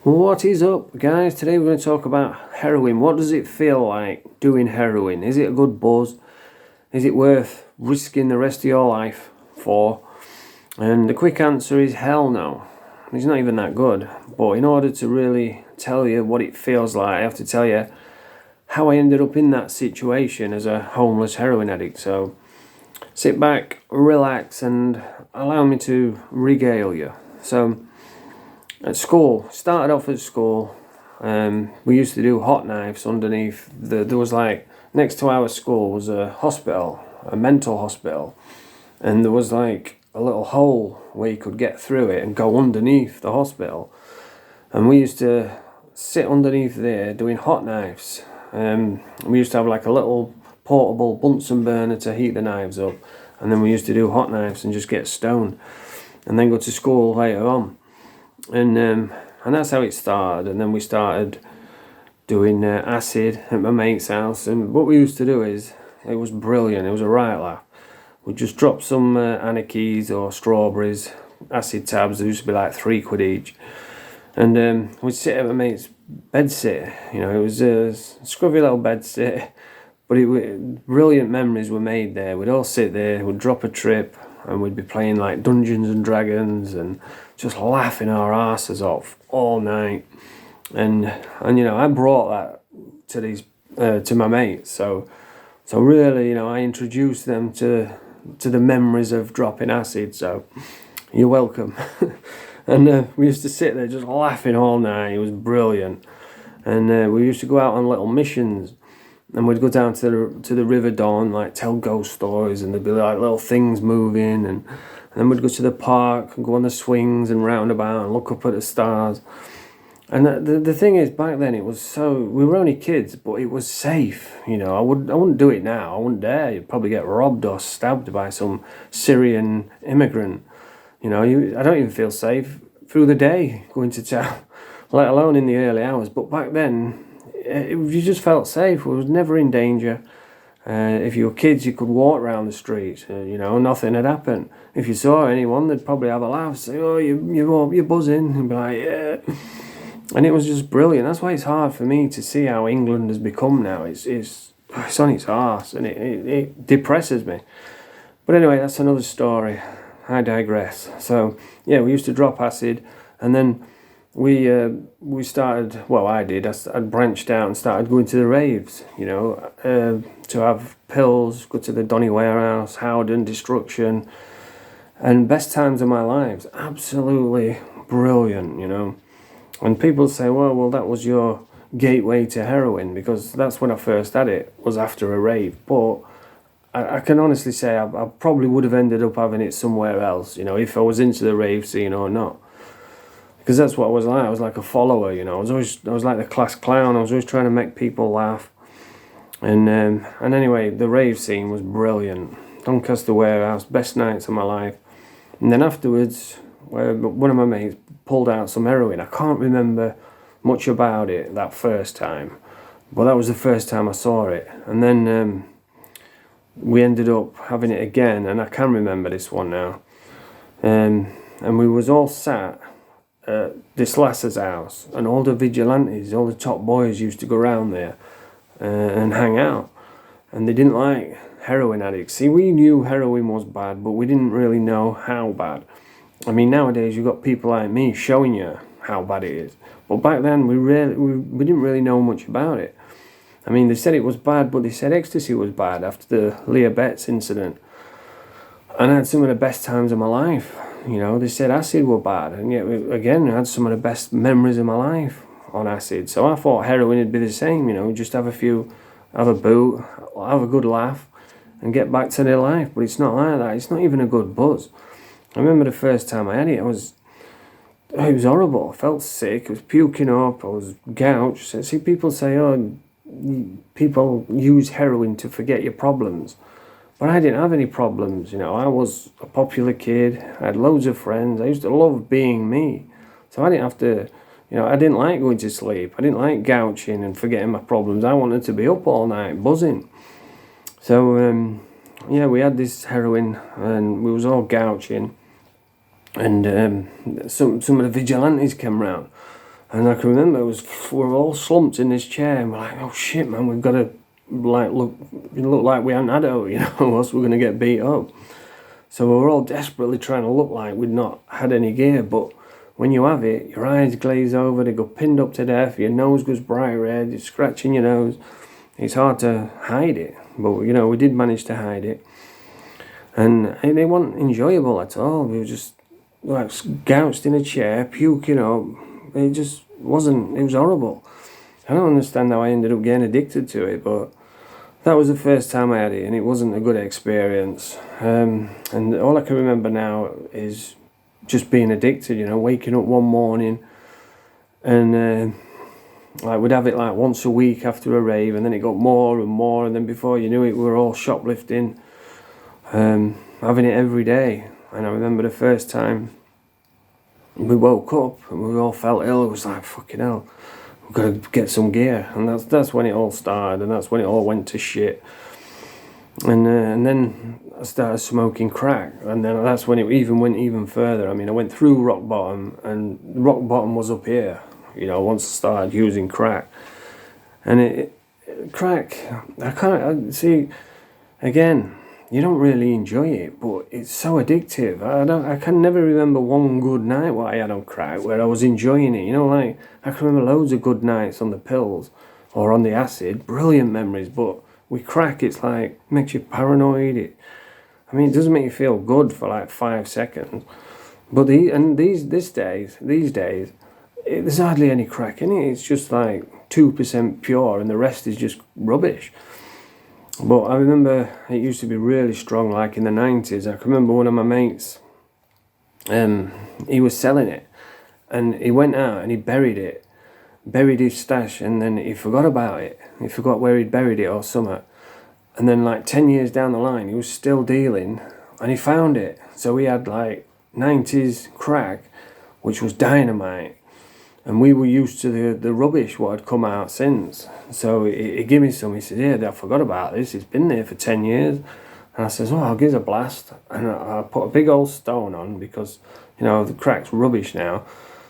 What is up, guys? Today we're going to talk about heroin. What does it feel like doing heroin? Is it a good buzz? Is it worth risking the rest of your life for? And the quick answer is hell no. It's not even that good. But in order to really tell you what it feels like, I have to tell you how I ended up in that situation as a homeless heroin addict. So sit back, relax, and allow me to regale you. So at school, started off at school, we used to do hot knives underneath. There was like, next to our school was a hospital, a mental hospital. And there was like a little hole where you could get through it and go underneath the hospital. And we used to sit underneath there doing hot knives. We used to have like a little portable Bunsen burner to heat the knives up. And then we used to do hot knives and just get stoned. And then go to school later on. And that's how it started. And then we started doing acid at my mate's house. And what we used to do is, it was brilliant. It was a right laugh. We'd just drop some anarchies or strawberries, acid tabs. They used to be like £3 each. And we'd sit at my mate's bedsit. You know, it was a scruffy little bedsit. But brilliant memories were made there. We'd all sit there, we'd drop a trip, and we'd be playing like Dungeons and Dragons and just laughing our asses off all night. And you know, I brought that to these to my mates. So really, you know, I introduced them to the memories of dropping acid. So you're welcome. And we used to sit there just laughing all night. It was brilliant. And we used to go out on little missions. And we'd go down to the River Dawn, like tell ghost stories, and there'd be like little things moving, and then we'd go to the park and go on the swings and roundabout and look up at the stars. And the thing is, back then it was we were only kids, but it was safe. You know, I wouldn't do it now. I wouldn't dare. You'd probably get robbed or stabbed by some Syrian immigrant. You know, I don't even feel safe through the day going to town, let alone in the early hours. But back then, you just felt safe. We was never in danger. If you were kids, you could walk around the street. You know, nothing had happened. If you saw anyone, they'd probably have a laugh, say, "Oh, you're buzzing," and be like, "Yeah." And it was just brilliant. That's why it's hard for me to see how England has become now. It's on its arse, and it depresses me. But anyway, that's another story. I digress. So yeah, we used to drop acid, and then we started, well, I did, I branched out and started going to the raves, you know, to have pills, go to the Donny Warehouse, Howden, Destruction, and best times of my lives, absolutely brilliant, you know. And people say, well, that was your gateway to heroin, because that's when I first had it, was after a rave. But I can honestly say I probably would have ended up having it somewhere else, you know, if I was into the rave scene or not. Because that's what I was like. I was like a follower, you know. I was like the class clown. I was always trying to make people laugh. And anyway, the rave scene was brilliant. Doncaster Warehouse, best nights of my life. And then afterwards, one of my mates pulled out some heroin. I can't remember much about it that first time, but that was the first time I saw it. And then we ended up having it again, and I can remember this one now. And we was all sat this lass's house, and all the vigilantes, all the top boys used to go around there and hang out, and they didn't like heroin addicts. See, we knew heroin was bad, but we didn't really know how bad. I mean, nowadays you've got people like me showing you how bad it is, but back then we didn't really know much about it. I mean, they said it was bad, but they said ecstasy was bad after the Leah Betts incident, and I had some of the best times of my life. You know, they said acid were bad, and yet, again, I had some of the best memories of my life on acid. So I thought heroin would be the same, you know, just have a boot, have a good laugh, and get back to their life. But it's not like that. It's not even a good buzz. I remember the first time I had it, it was horrible. I felt sick, I was puking up, I was gouged. So, see, people say, oh, people use heroin to forget your problems. But I didn't have any problems, you know. I was a popular kid, I had loads of friends, I used to love being me. So I didn't have to, you know, I didn't like going to sleep, I didn't like gouging and forgetting my problems. I wanted to be up all night, buzzing. So, yeah, we had this heroin, and we was all gouging. And some of the vigilantes came round. And I can remember we're all slumped in this chair, and we're like, oh shit, man, we've got to look like we hadn't had it, you know, or else we're gonna get beat up. So we were all desperately trying to look like we'd not had any gear, but when you have it, your eyes glaze over, they go pinned up to death, your nose goes bright red, you're scratching your nose. It's hard to hide it, but you know, we did manage to hide it. And they weren't enjoyable at all. We were just like gouged in a chair, puking up. It just wasn't, it was horrible. I don't understand how I ended up getting addicted to it, but that was the first time I had it, and it wasn't a good experience. And all I can remember now is just being addicted, you know, waking up one morning and like we'd have it like once a week after a rave, and then it got more and more, and then before you knew it, we were all shoplifting, having it every day. And I remember the first time we woke up and we all felt ill. It was like, fucking hell, we've got to get some gear. And that's when it all started, and that's when it all went to shit. And then I started smoking crack, and then that's when it even went even further. I mean, I went through rock bottom, and rock bottom was up here, you know, once I started using crack. And crack, I see, again, you don't really enjoy it, but it's so addictive. I can never remember one good night what I had on crack where I was enjoying it. You know, like, I can remember loads of good nights on the pills or on the acid, brilliant memories, but with crack, it's like, makes you paranoid. It doesn't make you feel good for like 5 seconds. But these days, there's hardly any crack in it. It's just like 2% pure, and the rest is just rubbish. But I remember it used to be really strong, like in the 90s. I can remember one of my mates, he was selling it, and he went out and he buried his stash, and then he forgot about it. He forgot where he'd buried it or something. And then like 10 years down the line, he was still dealing, and he found it. So he had like 90s crack, which was dynamite. And we were used to the rubbish what had come out since. So he gave me some. He said, yeah, I forgot about this. It's been there for 10 years. And I says, oh, I'll give it a blast. And I put a big old stone on because, you know, the crack's rubbish now.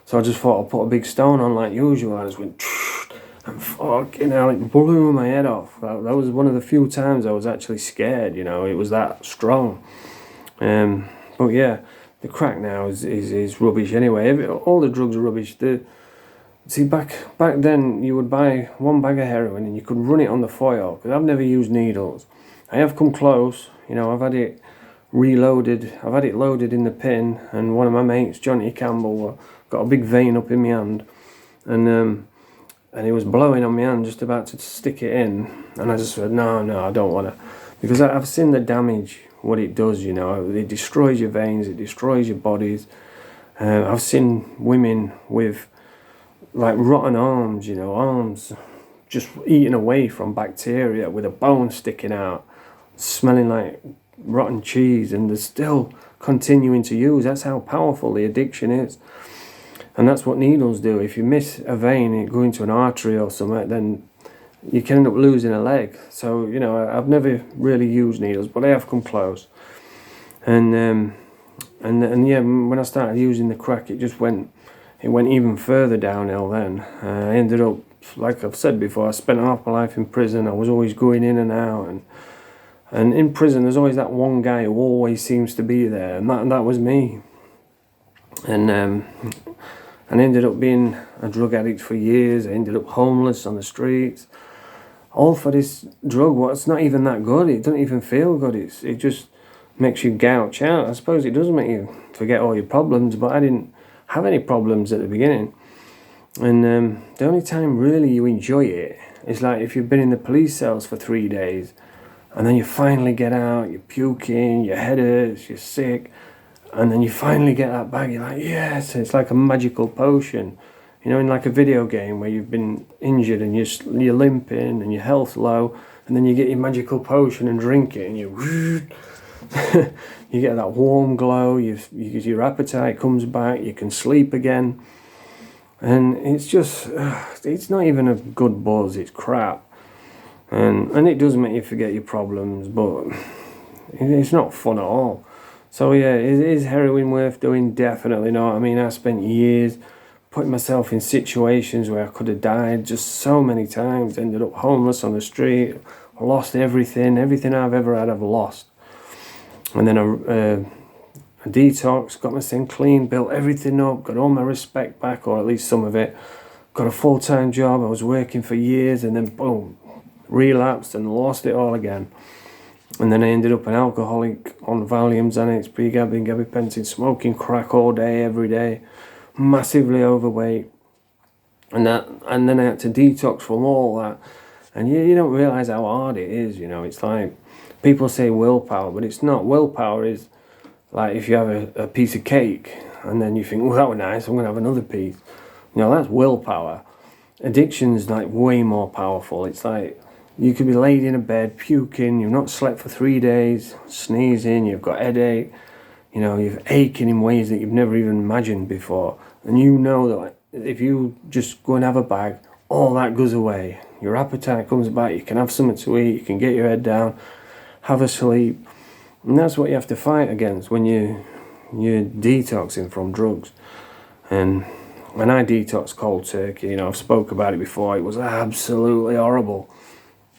So I just thought I'll put a big stone on like usual. I just went, and fucking hell, it blew my head off. That was one of the few times I was actually scared, you know. It was that strong. But yeah, the crack now is rubbish anyway. All the drugs are rubbish. See, back then, you would buy one bag of heroin and you could run it on the foil, because I've never used needles. I have come close, you know, I've had it reloaded, I've had it loaded in the pin, and one of my mates, Johnny Campbell, got a big vein up in my hand, and he was blowing on my hand, just about to stick it in, and I just said, no, I don't want to, because I've seen the damage, what it does, you know, it destroys your veins, it destroys your bodies. I've seen women with like rotten arms, you know, arms just eaten away from bacteria with a bone sticking out, smelling like rotten cheese, and they're still continuing to use. That's how powerful the addiction is. And that's what needles do. If you miss a vein, it go into an artery or something, then you can end up losing a leg. So, you know, I've never really used needles, but I have come close. And yeah, when I started using the crack, it went even further downhill then. I ended up, like I've said before, I spent half my life in prison. I was always going in and out. And in prison, there's always that one guy who always seems to be there. And that was me. And I ended up being a drug addict for years. I ended up homeless on the streets. All for this drug. Well, it's not even that good. It doesn't even feel good. It just makes you gouge out. I suppose it does make you forget all your problems, but I didn't have any problems at the beginning. And the only time really you enjoy it is like if you've been in the police cells for 3 days and then you finally get out, you're puking, your head hurts, you're sick, and then you finally get that bag, you're like, yes, it's like a magical potion. You know, in like a video game where you've been injured and you're limping and your health's low, and then you get your magical potion and drink it, and you get that warm glow, your appetite comes back, you can sleep again. And it's just, it's not even a good buzz, it's crap. And it does make you forget your problems, but it's not fun at all. So yeah, is heroin worth doing? Definitely not. I mean, I spent years putting myself in situations where I could have died just so many times. Ended up homeless on the street, lost everything I've ever had I've lost. And then a detox, got my thing clean, built everything up, got all my respect back, or at least some of it. Got a full-time job, I was working for years, and then boom, relapsed and lost it all again. And then I ended up an alcoholic on Valiums, Xanax, pregabalin, gabapentin, smoking crack all day, every day, massively overweight. And then I had to detox from all that. And you don't realise how hard it is, you know. It's like, people say willpower, but it's not. Willpower is like if you have a piece of cake and then you think, oh, that was nice, I'm going to have another piece. You know, that's willpower. Addiction's like way more powerful. It's like you could be laid in a bed, puking, you've not slept for 3 days, sneezing, you've got headache, you know, you're aching in ways that you've never even imagined before. And you know that if you just go and have a bag, all that goes away. Your appetite comes back, you can have something to eat, you can get your head down, have a sleep. And that's what you have to fight against when you're detoxing from drugs. And when I detoxed cold turkey, you know, I've spoke about it before, it was absolutely horrible.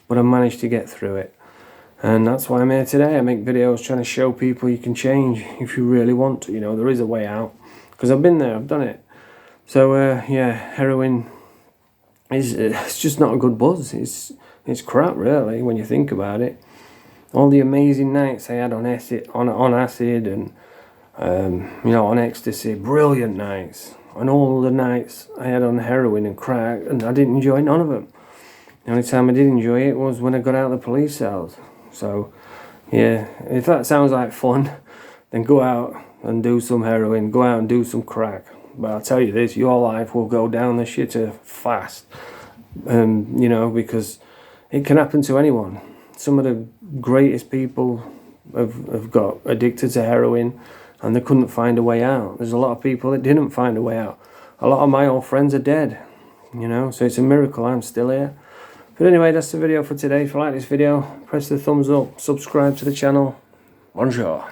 But I managed to get through it. And that's why I'm here today. I make videos trying to show people you can change if you really want to. You know, there is a way out. Because I've been there, I've done it. So, yeah, heroin it's just not a good buzz. It's crap, really, when you think about it. All the amazing nights I had on acid and, you know, on ecstasy, brilliant nights. And all the nights I had on heroin and crack, and I didn't enjoy none of them. The only time I did enjoy it was when I got out of the police cells. So, yeah, if that sounds like fun, then go out and do some heroin, go out and do some crack. But I'll tell you this, your life will go down the shitter fast. You know, because it can happen to anyone. Some of the greatest people have got addicted to heroin and they couldn't find a way out. There's a lot of people that didn't find a way out. A lot of my old friends are dead, you know, so it's a miracle I'm still here. But anyway, that's the video for today. If you like this video, press the thumbs up, subscribe to the channel. Bonjour.